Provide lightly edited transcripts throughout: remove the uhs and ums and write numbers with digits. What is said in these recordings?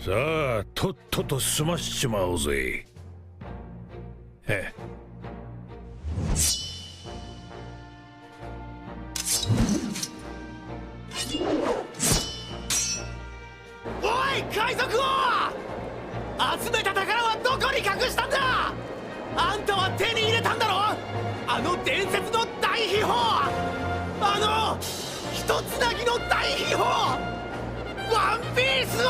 さあとっとと済ましちまおうぜ。へっ。おい海賊王、集めた宝はどこに隠したんだ。あんたは手に入れたんだろ、あの伝説の大秘宝、あの一つなぎの大秘宝ワンピースをよ。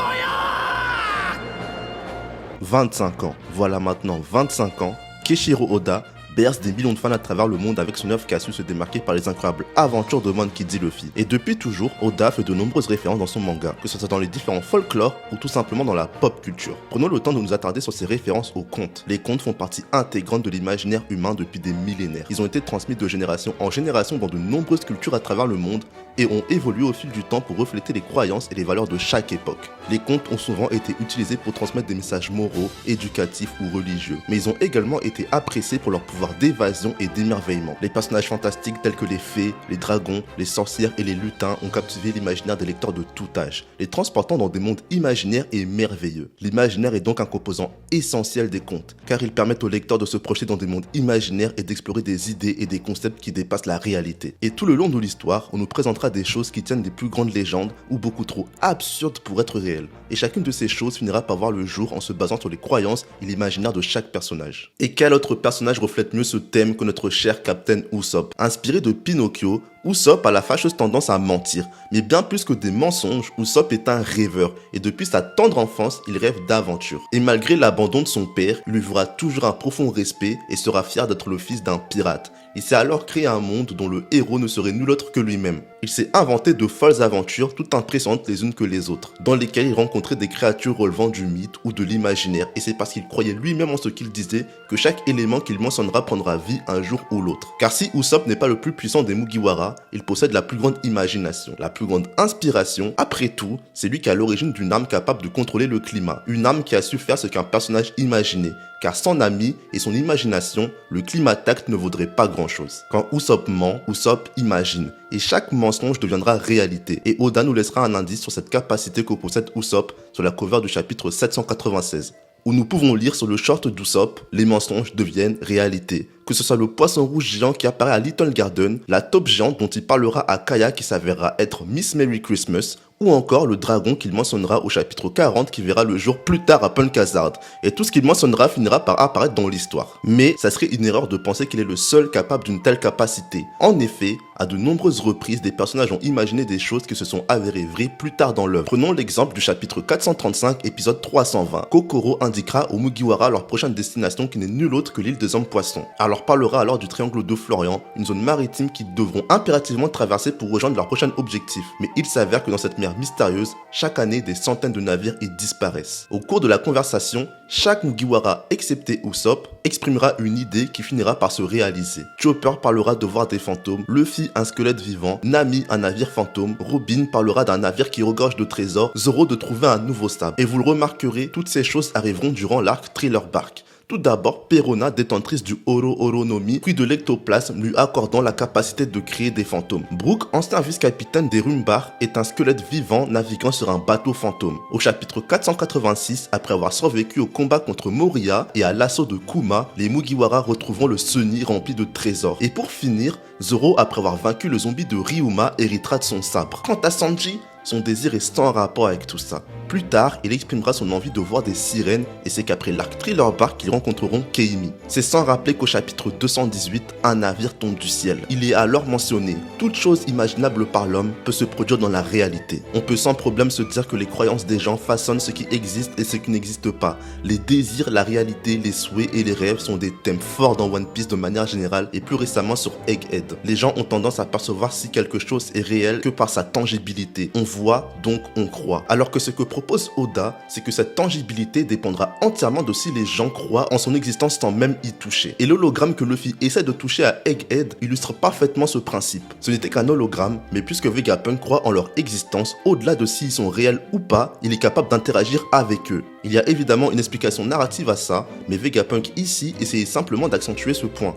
25 ans, voilà maintenant 25 ans, Keiichiro Oda berce des millions de fans à travers le monde avec son œuvre qui a su se démarquer par les incroyables aventures de Monkey D. Luffy. Et depuis toujours, Oda fait de nombreuses références dans son manga, que ce soit dans les différents folklores ou tout simplement dans la pop culture. Prenons le temps de nous attarder sur ces références aux contes. Les contes font partie intégrante de l'imaginaire humain depuis des millénaires. Ils ont été transmis de génération en génération dans de nombreuses cultures à travers le monde et ont évolué au fil du temps pour refléter les croyances et les valeurs de chaque époque. Les contes ont souvent été utilisés pour transmettre des messages moraux, éducatifs ou religieux, mais ils ont également été appréciés pour leur pouvoir d'évasion et d'émerveillement. Les personnages fantastiques tels que les fées, les dragons, les sorcières et les lutins ont captivé l'imaginaire des lecteurs de tout âge, les transportant dans des mondes imaginaires et merveilleux. L'imaginaire est donc un composant essentiel des contes, car ils permettent aux lecteurs de se projeter dans des mondes imaginaires et d'explorer des idées et des concepts qui dépassent la réalité. Et tout le long de l'histoire, on nous présentera des choses qui tiennent des plus grandes légendes ou beaucoup trop absurdes pour être réelles. Et chacune de ces choses finira par voir le jour en se basant sur les croyances et l'imaginaire de chaque personnage. Et quel autre personnage reflète mieux ce thème que notre cher Captain Usopp? Inspiré de Pinocchio, Usopp a la fâcheuse tendance à mentir, mais bien plus que des mensonges, Usopp est un rêveur, et depuis sa tendre enfance, il rêve d'aventure. Et malgré l'abandon de son père, il lui vouera toujours un profond respect et sera fier d'être le fils d'un pirate. Il s'est alors créé un monde dont le héros ne serait nul autre que lui-même. Il s'est inventé de folles aventures, toutes impressionnantes les unes que les autres, dans lesquelles il rencontrait des créatures relevant du mythe ou de l'imaginaire, et c'est parce qu'il croyait lui-même en ce qu'il disait que chaque élément qu'il mentionnera prendra vie un jour ou l'autre. Car si Usopp n'est pas le plus puissant des Mugiwara, il possède la plus grande imagination, la plus grande inspiration. Après tout, c'est lui qui est à l'origine d'une arme capable de contrôler le climat, une arme qui a su faire ce qu'un personnage imaginait. Car sans Nami et son imagination, le Climatact ne vaudrait pas grand-chose. Quand Usopp ment, Usopp imagine. Et chaque mensonge deviendra réalité. Et Oda nous laissera un indice sur cette capacité que possède Usopp sur la cover du chapitre 796. Où nous pouvons lire sur le short d'Usopp, les mensonges deviennent réalité. Que ce soit le poisson rouge géant qui apparaît à Little Garden, la taupe géante dont il parlera à Kaya qui s'avérera être Miss Merry Christmas, ou encore le dragon qu'il mentionnera au chapitre 40 qui verra le jour plus tard à Punk Hazard. Et tout ce qu'il mentionnera finira par apparaître dans l'histoire. Mais ça serait une erreur de penser qu'il est le seul capable d'une telle capacité. En effet, à de nombreuses reprises, des personnages ont imaginé des choses qui se sont avérées vraies plus tard dans l'œuvre. Prenons l'exemple du chapitre 435, épisode 320. Kokoro indiquera aux Mugiwara leur prochaine destination qui n'est nulle autre que l'île des hommes poissons. Elle leur parlera alors du triangle de Florian, une zone maritime qu'ils devront impérativement traverser pour rejoindre leur prochain objectif. Mais il s'avère que dans cette mer mystérieuse, chaque année des centaines de navires y disparaissent. Au cours de la conversation, chaque Mugiwara, excepté Usopp, exprimera une idée qui finira par se réaliser. Chopper parlera de voir des fantômes, Luffy un squelette vivant, Nami un navire fantôme, Robin parlera d'un navire qui regorge de trésors, Zoro de trouver un nouveau sable. Et vous le remarquerez, toutes ces choses arriveront durant l'arc Thriller Bark. Tout d'abord, Perona, détentrice du Oro Oro no Mi, puis de l'ectoplasme, lui accordant la capacité de créer des fantômes. Brook, ancien vice-capitaine des Rumbar, est un squelette vivant naviguant sur un bateau fantôme. Au chapitre 486, après avoir survécu au combat contre Moria et à l'assaut de Kuma, les Mugiwara retrouveront le Sunny rempli de trésors. Et pour finir, Zoro, après avoir vaincu le zombie de Ryuma, héritera de son sabre. Quant à Sanji, son désir est sans rapport avec tout ça. Plus tard, il exprimera son envie de voir des sirènes et c'est qu'après l'arc Thriller Bark qu'ils rencontreront Keimi. C'est sans rappeler qu'au chapitre 218, un navire tombe du ciel. Il est alors mentionné, toute chose imaginable par l'homme peut se produire dans la réalité. On peut sans problème se dire que les croyances des gens façonnent ce qui existe et ce qui n'existe pas. Les désirs, la réalité, les souhaits et les rêves sont des thèmes forts dans One Piece de manière générale et plus récemment sur Egghead. Les gens ont tendance à percevoir si quelque chose est réel que par sa tangibilité. On voit, donc on croit. Alors que ce que propose Oda, c'est que cette tangibilité dépendra entièrement de si les gens croient en son existence sans même y toucher. Et l'hologramme que Luffy essaie de toucher à Egghead illustre parfaitement ce principe. Ce n'était qu'un hologramme, mais puisque Vegapunk croit en leur existence, au-delà de s'ils sont réels ou pas, il est capable d'interagir avec eux. Il y a évidemment une explication narrative à ça, mais Vegapunk ici essayait simplement d'accentuer ce point.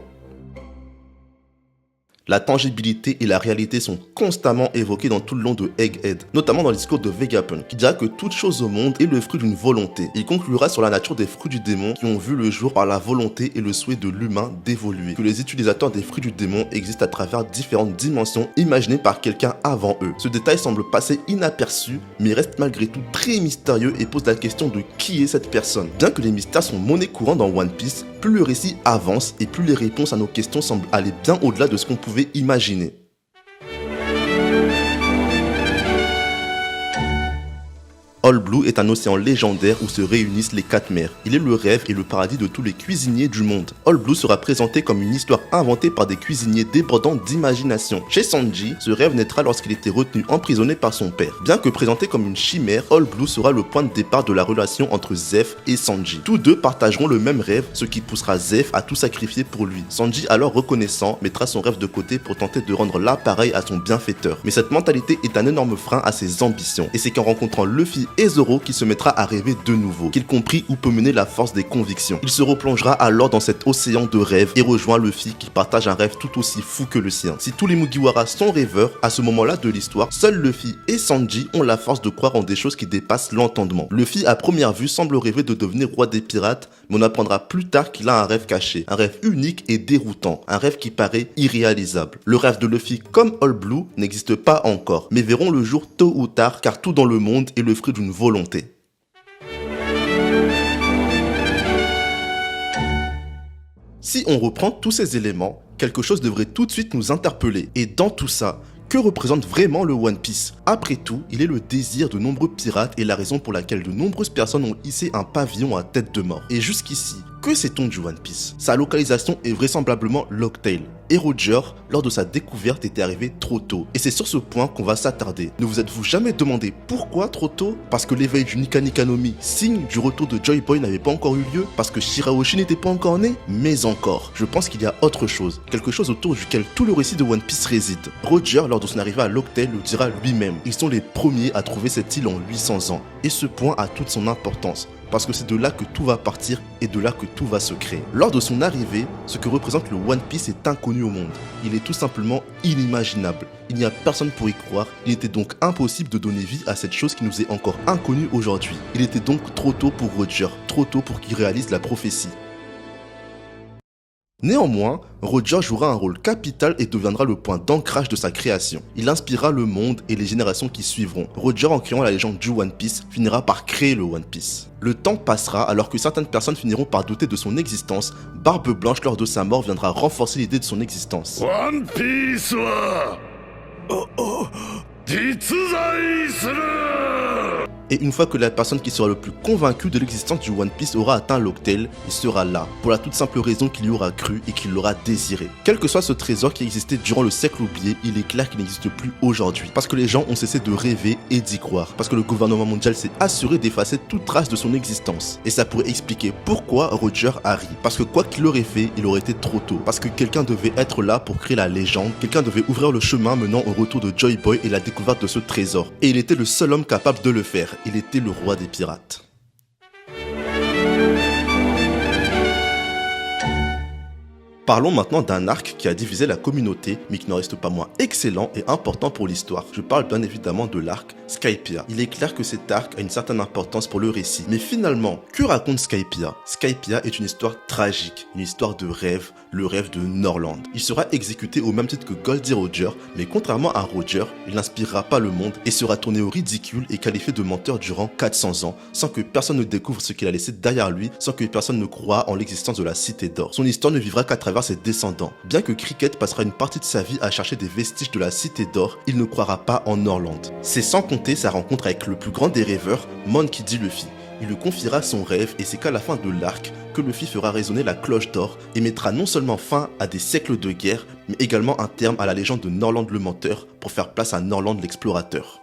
La tangibilité et la réalité sont constamment évoquées dans tout le long de Egghead, notamment dans le discours de Vegapunk, qui dira que toute chose au monde est le fruit d'une volonté. Il conclura sur la nature des fruits du démon qui ont vu le jour par la volonté et le souhait de l'humain d'évoluer, que les utilisateurs des fruits du démon existent à travers différentes dimensions imaginées par quelqu'un avant eux. Ce détail semble passer inaperçu, mais reste malgré tout très mystérieux et pose la question de qui est cette personne. Bien que les mystères sont monnaie courante dans One Piece, plus le récit avance et plus les réponses à nos questions semblent aller bien au-delà de ce qu'on pouvait imaginer. All Blue est un océan légendaire où se réunissent les 4 mers. Il est le rêve et le paradis de tous les cuisiniers du monde. All Blue sera présenté comme une histoire inventée par des cuisiniers débordants d'imagination. Chez Sanji, ce rêve naîtra lorsqu'il était retenu emprisonné par son père. Bien que présenté comme une chimère, All Blue sera le point de départ de la relation entre Zeff et Sanji. Tous deux partageront le même rêve, ce qui poussera Zeff à tout sacrifier pour lui. Sanji, alors reconnaissant, mettra son rêve de côté pour tenter de rendre l'appareil à son bienfaiteur. Mais cette mentalité est un énorme frein à ses ambitions. Et c'est qu'en rencontrant Luffy et Zoro qui se mettra à rêver de nouveau, qu'il comprit où peut mener la force des convictions. Il se replongera alors dans cet océan de rêves et rejoint Luffy qui partage un rêve tout aussi fou que le sien. Si tous les Mugiwara sont rêveurs, à ce moment-là de l'histoire, seuls Luffy et Sanji ont la force de croire en des choses qui dépassent l'entendement. Luffy à première vue semble rêver de devenir roi des pirates, mais on apprendra plus tard qu'il a un rêve caché, un rêve unique et déroutant, un rêve qui paraît irréalisable. Le rêve de Luffy comme All Blue n'existe pas encore, mais verront le jour tôt ou tard car tout dans le monde est le fruit d'une volonté. Si on reprend tous ces éléments, quelque chose devrait tout de suite nous interpeller. Et dans tout ça, que représente vraiment le One Piece? Après tout, il est le désir de nombreux pirates et la raison pour laquelle de nombreuses personnes ont hissé un pavillon à tête de mort. Et jusqu'ici, que sait-on du One Piece? Sa localisation est vraisemblablement Locktail. Et Roger, lors de sa découverte, était arrivé trop tôt. Et c'est sur ce point qu'on va s'attarder. Ne vous êtes-vous jamais demandé pourquoi trop tôt? Parce que l'éveil du Nika Nika no Mi, signe du retour de Joy Boy, n'avait pas encore eu lieu? Parce que Shirahoshi n'était pas encore né? Mais encore, je pense qu'il y a autre chose. Quelque chose autour duquel tout le récit de One Piece réside. Roger, lors de son arrivée à Locktail, le dira lui-même. Ils sont les premiers à trouver cette île en 800 ans. Et ce point a toute son importance. Parce que c'est de là que tout va partir et de là que tout va se créer. Lors de son arrivée, ce que représente le One Piece est inconnu au monde. Il est tout simplement inimaginable. Il n'y a personne pour y croire. Il était donc impossible de donner vie à cette chose qui nous est encore inconnue aujourd'hui. Il était donc trop tôt pour Roger, trop tôt pour qu'il réalise la prophétie. Néanmoins, Roger jouera un rôle capital et deviendra le point d'ancrage de sa création. Il inspirera le monde et les générations qui suivront. Roger, en créant la légende du One Piece, finira par créer le One Piece. Le temps passera alors que certaines personnes finiront par douter de son existence. Barbe Blanche, lors de sa mort, viendra renforcer l'idée de son existence. One Piece wa jitsuzai suru. Et une fois que la personne qui sera le plus convaincue de l'existence du One Piece aura atteint Locktail, il sera là, pour la toute simple raison qu'il y aura cru et qu'il l'aura désiré. Quel que soit ce trésor qui existait durant le siècle oublié, il est clair qu'il n'existe plus aujourd'hui. Parce que les gens ont cessé de rêver et d'y croire. Parce que le gouvernement mondial s'est assuré d'effacer toute trace de son existence. Et ça pourrait expliquer pourquoi Roger a ri. Parce que quoi qu'il aurait fait, il aurait été trop tôt. Parce que quelqu'un devait être là pour créer la légende, quelqu'un devait ouvrir le chemin menant au retour de Joy Boy et la découverte de ce trésor. Et il était le seul homme capable de le faire. Il était le roi des pirates. Parlons maintenant d'un arc qui a divisé la communauté, mais qui n'en reste pas moins excellent et important pour l'histoire. Je parle bien évidemment de l'arc Skypiea. Il est clair que cet arc a une certaine importance pour le récit. Mais finalement, que raconte Skypiea? Skypiea est une histoire tragique, une histoire de rêve, le rêve de Norland. Il sera exécuté au même titre que Goldie Roger, mais contrairement à Roger, il n'inspirera pas le monde et sera tourné au ridicule et qualifié de menteur durant 400 ans, sans que personne ne découvre ce qu'il a laissé derrière lui, sans que personne ne croie en l'existence de la Cité d'Or. Son histoire ne vivra qu'à travers ses descendants. Bien que Cricket passera une partie de sa vie à chercher des vestiges de la Cité d'Or, il ne croira pas en Norland. C'est sans compter sa rencontre avec le plus grand des rêveurs, Monkey D. Luffy. Il lui confiera son rêve et c'est qu'à la fin de l'arc que Luffy fera résonner la cloche d'or et mettra non seulement fin à des siècles de guerre, mais également un terme à la légende de Norland le menteur pour faire place à Norland l'explorateur.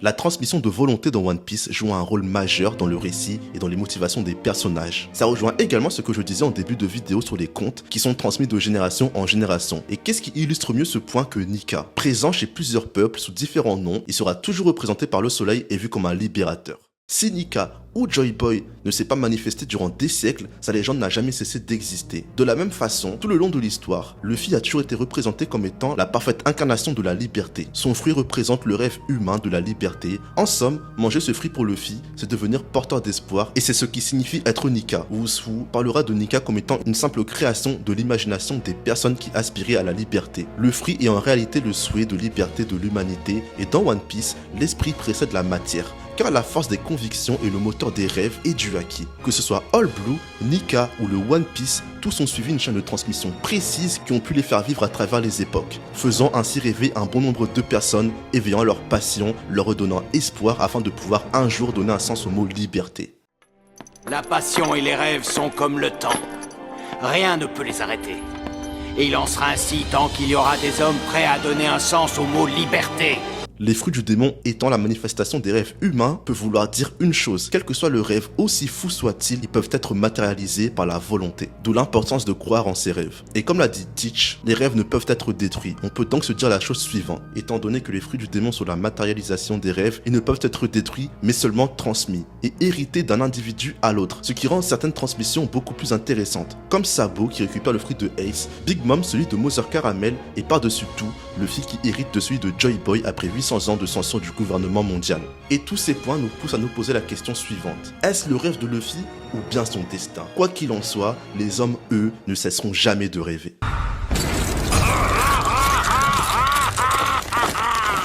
La transmission de volonté dans One Piece joue un rôle majeur dans le récit et dans les motivations des personnages. Ça rejoint également ce que je disais en début de vidéo sur les contes qui sont transmis de génération en génération. Et qu'est-ce qui illustre mieux ce point que Nika? Présent chez plusieurs peuples sous différents noms, il sera toujours représenté par le soleil et vu comme un libérateur. Si Nika ou Joy Boy ne s'est pas manifesté durant des siècles, sa légende n'a jamais cessé d'exister. De la même façon, tout le long de l'histoire, Luffy a toujours été représenté comme étant la parfaite incarnation de la liberté. Son fruit représente le rêve humain de la liberté. En somme, manger ce fruit pour Luffy, c'est devenir porteur d'espoir et c'est ce qui signifie être Nika. Wushu parlera de Nika comme étant une simple création de l'imagination des personnes qui aspiraient à la liberté. Le fruit est en réalité le souhait de liberté de l'humanité et dans One Piece, l'esprit précède la matière. Car la force des convictions est le moteur des rêves et du haki. Que ce soit All Blue, Nika ou le One Piece, tous ont suivi une chaîne de transmission précise qui ont pu les faire vivre à travers les époques, faisant ainsi rêver un bon nombre de personnes, éveillant leur passion, leur redonnant espoir afin de pouvoir un jour donner un sens au mot liberté. La passion et les rêves sont comme le temps. Rien ne peut les arrêter. Et il en sera ainsi tant qu'il y aura des hommes prêts à donner un sens au mot liberté. Les fruits du démon étant la manifestation des rêves humains peut vouloir dire une chose, quel que soit le rêve, aussi fou soit-il, ils peuvent être matérialisés par la volonté. D'où l'importance de croire en ses rêves. Et comme l'a dit Teach, les rêves ne peuvent être détruits. On peut donc se dire la chose suivante, étant donné que les fruits du démon sont la matérialisation des rêves, ils ne peuvent être détruits, mais seulement transmis, et hérités d'un individu à l'autre, ce qui rend certaines transmissions beaucoup plus intéressantes, comme Sabo qui récupère le fruit de Ace, Big Mom celui de Mother Caramel, et par-dessus tout, Luffy qui hérite de celui de Joy Boy après 800 ans de censure du gouvernement mondial. Et tous ces points nous poussent à nous poser la question suivante. Est-ce le rêve de Luffy ou bien son destin? Quoi qu'il en soit, les hommes, eux, ne cesseront jamais de rêver.